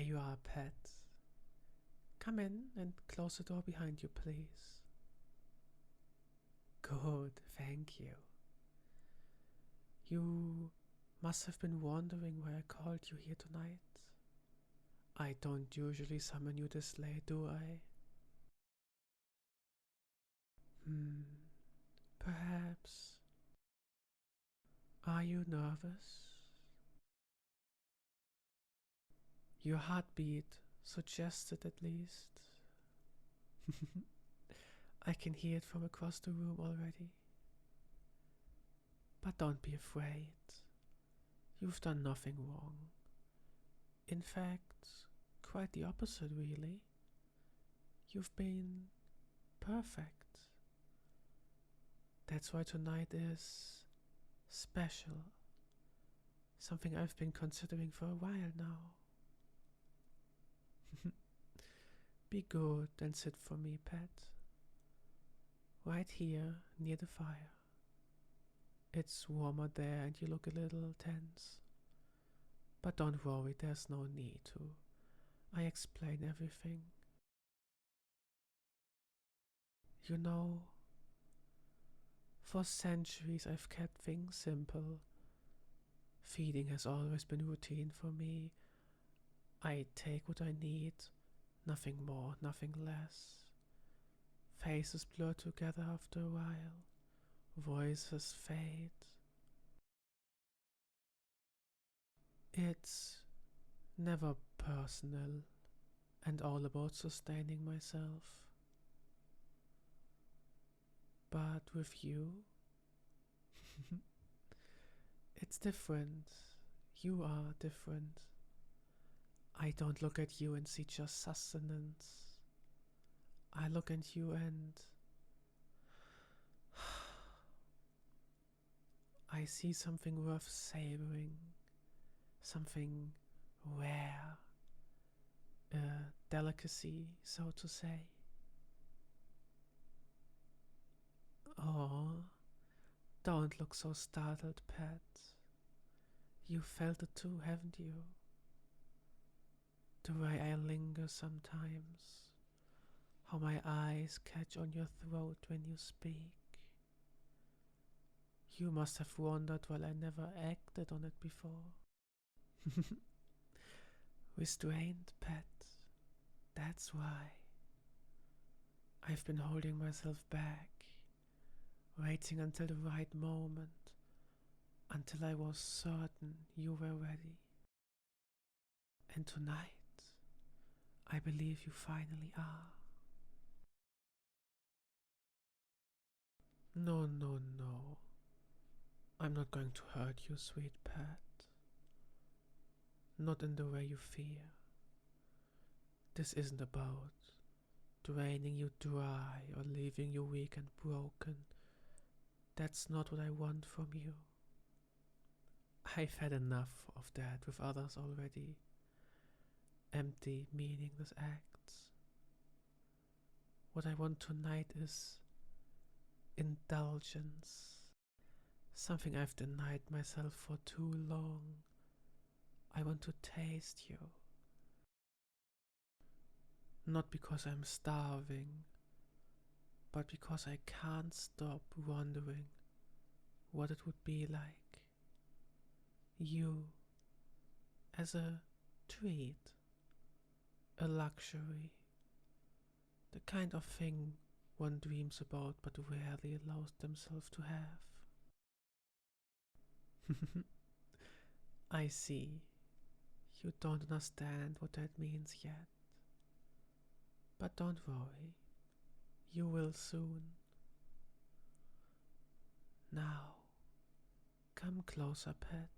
you are, pet. Come in and close the door behind you, please. Good, thank you. You must have been wondering why I called you here tonight. I don't usually summon you this late, do I? Perhaps. Are you nervous? Your heartbeat suggested at least. I can hear it from across the room already. But don't be afraid. You've done nothing wrong. In fact, quite the opposite, really. You've been perfect. That's why tonight is special. Something I've been considering for a while now. Be good and sit for me, pet. Right here, near the fire. It's warmer there and you look a little tense. But don't worry, there's no need to. I explain everything. You know, for centuries I've kept things simple. Feeding has always been routine for me. I take what I need, nothing more, nothing less. Faces blur together after a while, voices fade. It's never personal and all about sustaining myself. But with you, it's different. You are different. I don't look at you and see just sustenance. I look at you and I see something worth savoring, something rare, a delicacy, so to say. Oh, don't look so startled, pet. You felt it too, haven't you? The way I linger sometimes, how my eyes catch on your throat when you speak. You must have wondered why I never acted on it before. Restrained, pet. That's why. I've been holding myself back, waiting until the right moment, until I was certain you were ready. And tonight, I believe you finally are. No, no, no. I'm not going to hurt you, sweet pet. Not in the way you fear. This isn't about draining you dry or leaving you weak and broken. That's not what I want from you. I've had enough of that with others already. Empty, meaningless acts. What I want tonight is indulgence. Something I've denied myself for too long. I want to taste you. Not because I'm starving, but because I can't stop wondering what it would be like. You as a treat, a luxury, the kind of thing one dreams about but rarely allows themselves to have. I see. You don't understand what that means yet. But don't worry. You will soon. Now, come closer, pet.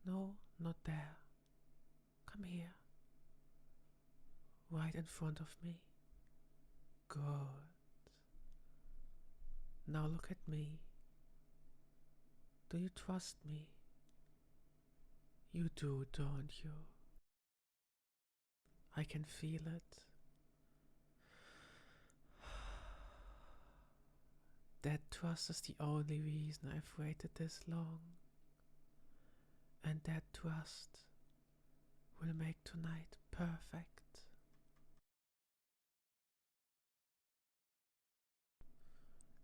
No, not there. Come here. Right in front of me. Good. Now look at me. Do you trust me? You do, don't you? I can feel it. That trust is the only reason I've waited this long. And that trust will make tonight perfect.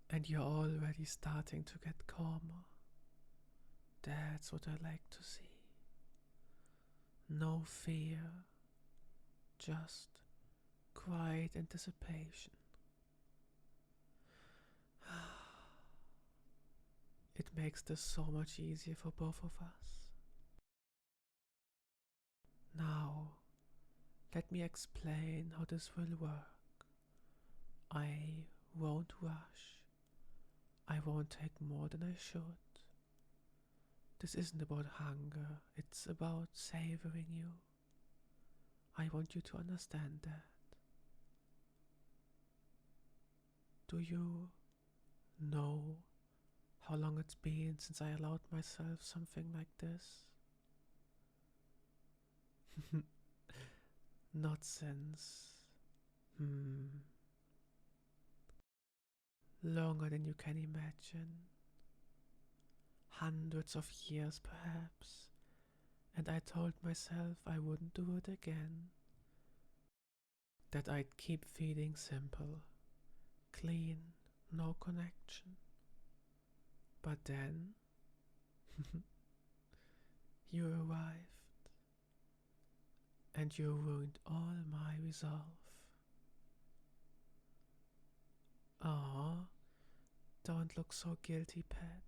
And you're already starting to get calmer. That's what I like to see. No fear, just quiet anticipation. It makes this so much easier for both of us. Now, let me explain how this will work. I won't rush. I won't take more than I should. This isn't about hunger, it's about savoring you. I want you to understand that. Do you know how long it's been since I allowed myself something like this? Not since. Longer than you can imagine. Hundreds of years perhaps. And I told myself I wouldn't do it again. That I'd keep feeling simple, clean, no connection. But then you arrived, and you ruined all my resolve. Ah, don't look so guilty, pet.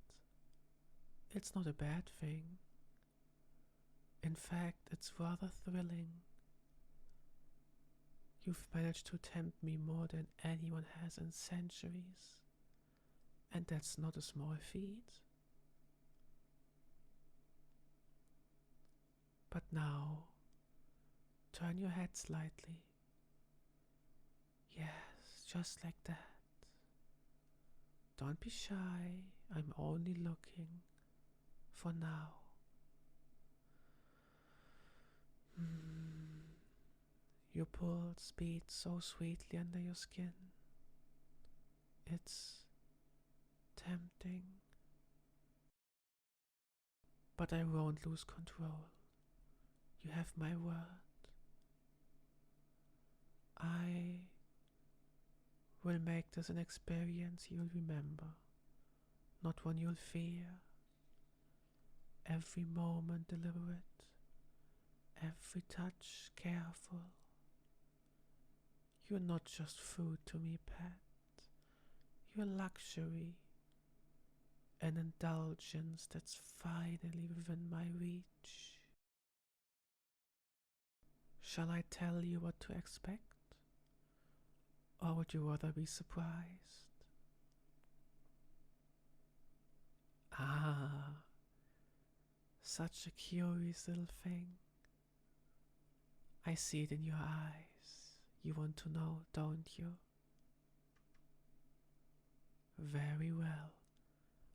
It's not a bad thing. In fact, it's rather thrilling. You've managed to tempt me more than anyone has in centuries. And that's not a small feat. But now, turn your head slightly. Yes, just like that. Don't be shy, I'm only looking. For now. Your pulse beats so sweetly under your skin. It's tempting. But I won't lose control. You have my word. I will make this an experience you'll remember, not one you'll fear. Every moment deliberate, every touch careful. You're not just food to me, pet. You're luxury, an indulgence that's finally within my reach. Shall I tell you what to expect? Or would you rather be surprised? Ah, such a curious little thing. I see it in your eyes. You want to know, don't you? Very well,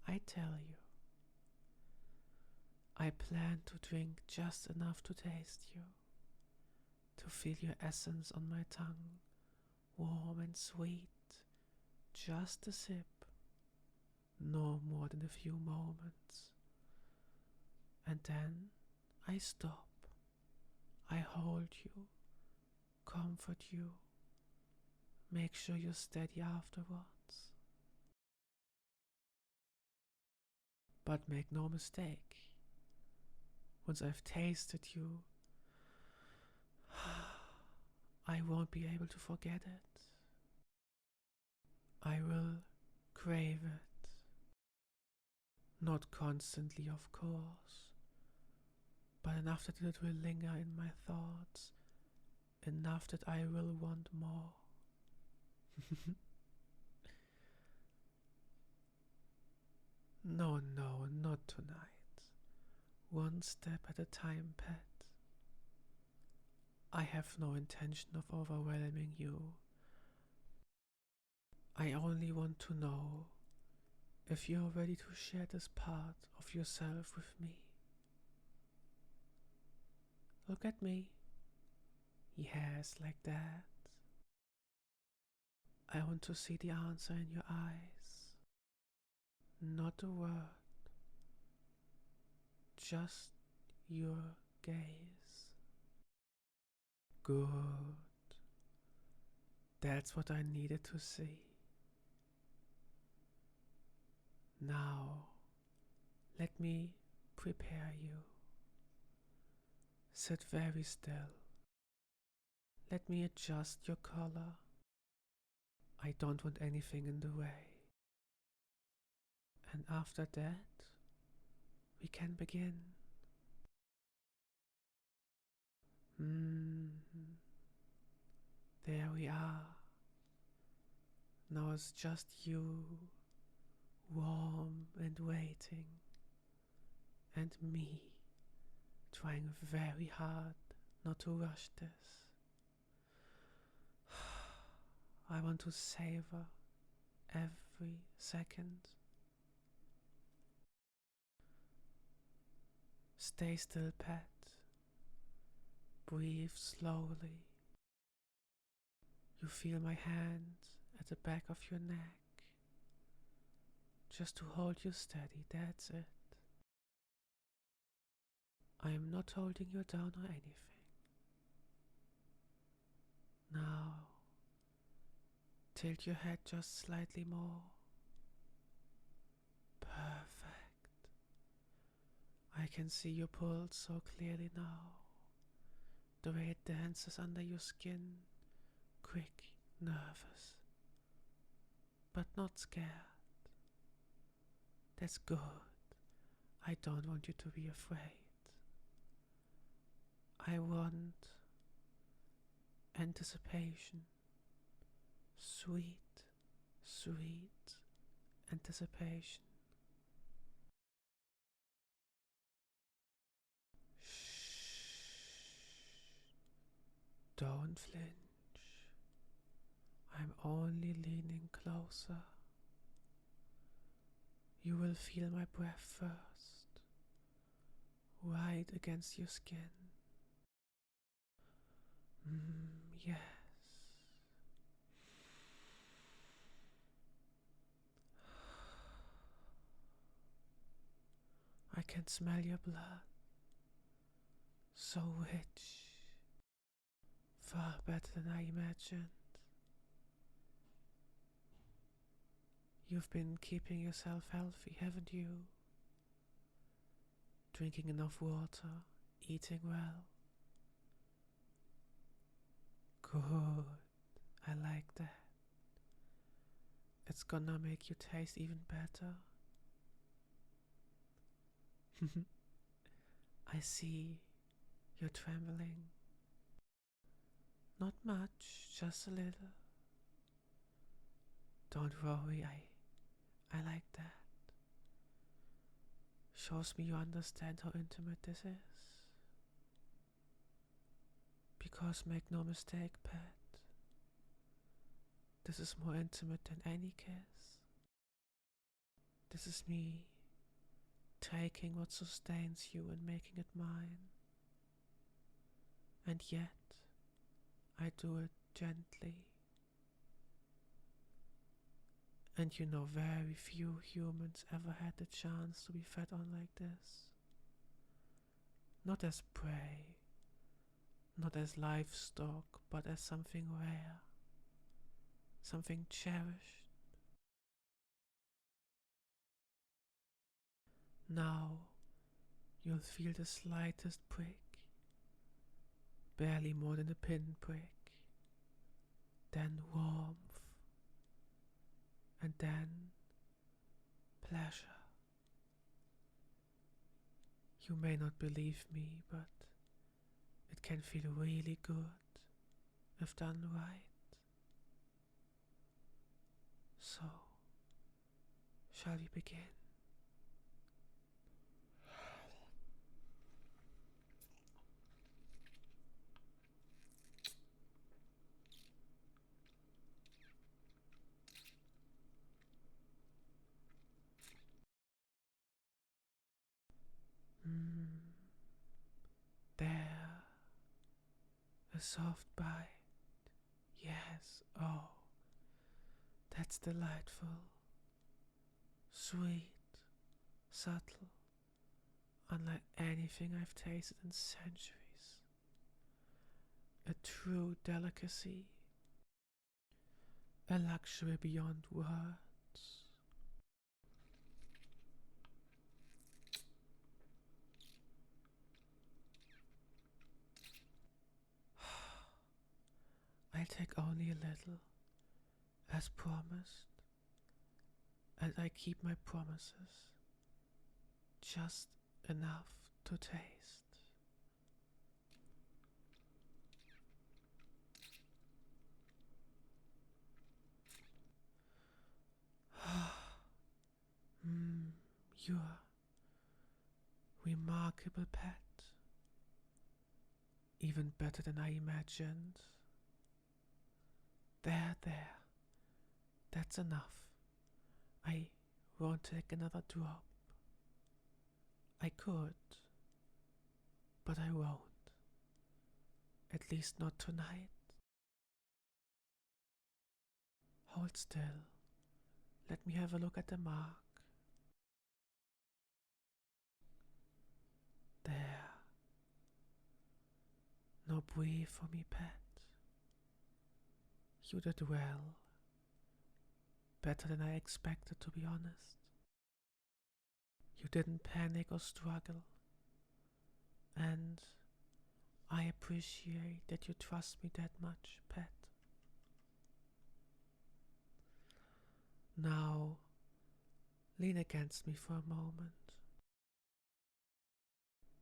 I tell you. I plan to drink just enough to taste you, to feel your essence on my tongue, warm and sweet, just a sip, no more than a few moments. And then I stop. I hold you, comfort you, make sure you're steady afterwards. But make no mistake, once I've tasted you, I won't be able to forget it. I will crave it. Not constantly, of course, but enough that it will linger in my thoughts, enough that I will want more. No, no, not tonight. One step at a time, pet. I have no intention of overwhelming you. I only want to know if you're ready to share this part of yourself with me. Look at me. Yes, like that. I want to see the answer in your eyes. Not a word. Just your gaze. Good. That's what I needed to see. Now, let me prepare you. Sit very still. Let me adjust your color. I don't want anything in the way. And after that, we can begin. There we are. Now it's just you, warm and waiting, and me, trying very hard not to rush this. I want to savor every second. Stay still, pet. Breathe slowly. You feel my hand at the back of your neck, just to hold you steady, that's it. I am not holding you down or anything. Now, tilt your head just slightly more. Perfect. I can see your pulse so clearly now. The way it dances under your skin, quick, nervous, but not scared. That's good. I don't want you to be afraid. I want anticipation. Sweet, sweet anticipation. Shh. Don't flinch. I'm only leaning closer. You will feel my breath first, right against your skin. Yes. I can smell your blood. So rich. Far better than I imagined. You've been keeping yourself healthy, haven't you? Drinking enough water, eating well. Good. I like that. It's gonna make you taste even better. I see you're trembling. Not much, just a little. Don't worry, I like that. Shows me you understand how intimate this is. Because make no mistake, pet, this is more intimate than any kiss. This is me taking what sustains you and making it mine. And yet, I do it gently. And you know, very few humans ever had the chance to be fed on like this. Not as prey, not as livestock, but as something rare, something cherished. Now, you'll feel the slightest prick, barely more than a pinprick, then warmth, and then pleasure. You may not believe me, but it can feel really good if done right. So, shall we begin? There, a soft bite. Yes, oh, that's delightful. Sweet, subtle, unlike anything I've tasted in centuries. a true delicacy, a luxury beyond words. I'll take only a little, as promised, and I keep my promises. Just enough to taste. You're remarkable pet. Even better than I imagined. There. That's enough. I won't take another drop. I could, but I won't. At least not tonight. Hold still. Let me have a look at the mark. There. No breathe for me, pet. You did well. Better than I expected, to be honest. You didn't panic or struggle. And I appreciate that you trust me that much, pet. Now, lean against me for a moment.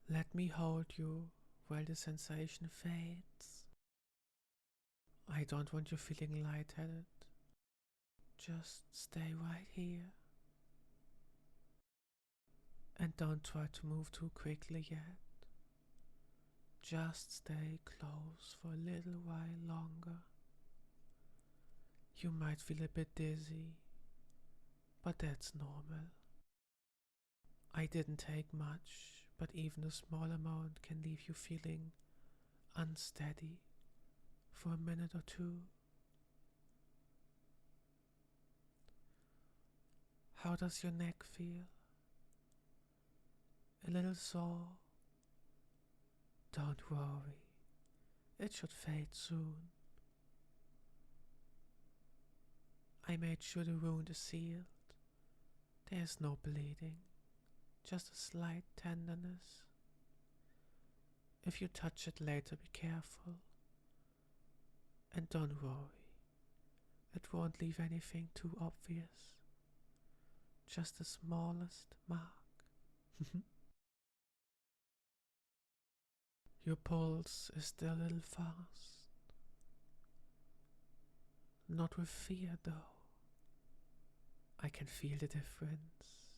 Let me hold you while the sensation fades. I don't want you feeling lightheaded. Just stay right here. And don't try to move too quickly yet. Just stay close for a little while longer. You might feel a bit dizzy, but that's normal. I didn't take much, but even a small amount can leave you feeling unsteady for a minute or two. How does your neck feel? A little sore? Don't worry, it should fade soon. I made sure the wound is sealed. There's no bleeding, just a slight tenderness. If you touch it later, be careful. And don't worry, it won't leave anything too obvious. Just the smallest mark. Your pulse is still a little fast. Not with fear, though. I can feel the difference.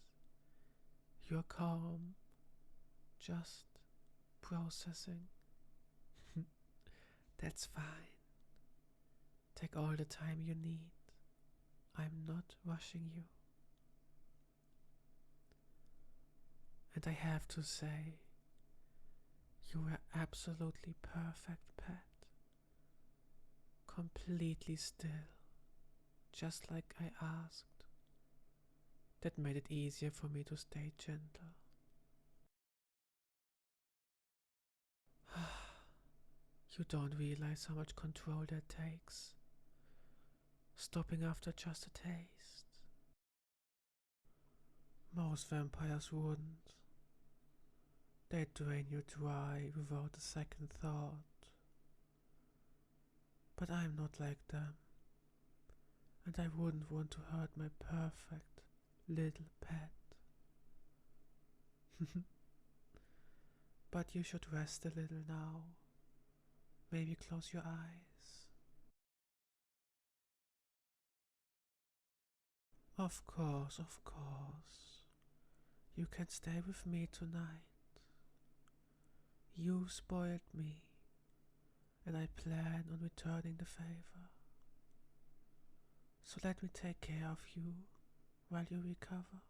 You're calm, just processing. That's fine. Take all the time you need. I'm not rushing you. And I have to say, you were absolutely perfect, pet. Completely still, just like I asked. That made it easier for me to stay gentle. You don't realize how much control that takes. Stopping after just a taste. Most vampires wouldn't. They'd drain you dry without a second thought. But I'm not like them. And I wouldn't want to hurt my perfect little pet. But you should rest a little now. Maybe close your eyes. Of course. You can stay with me tonight. You spoiled me, and I plan on returning the favor. So let me take care of you while you recover.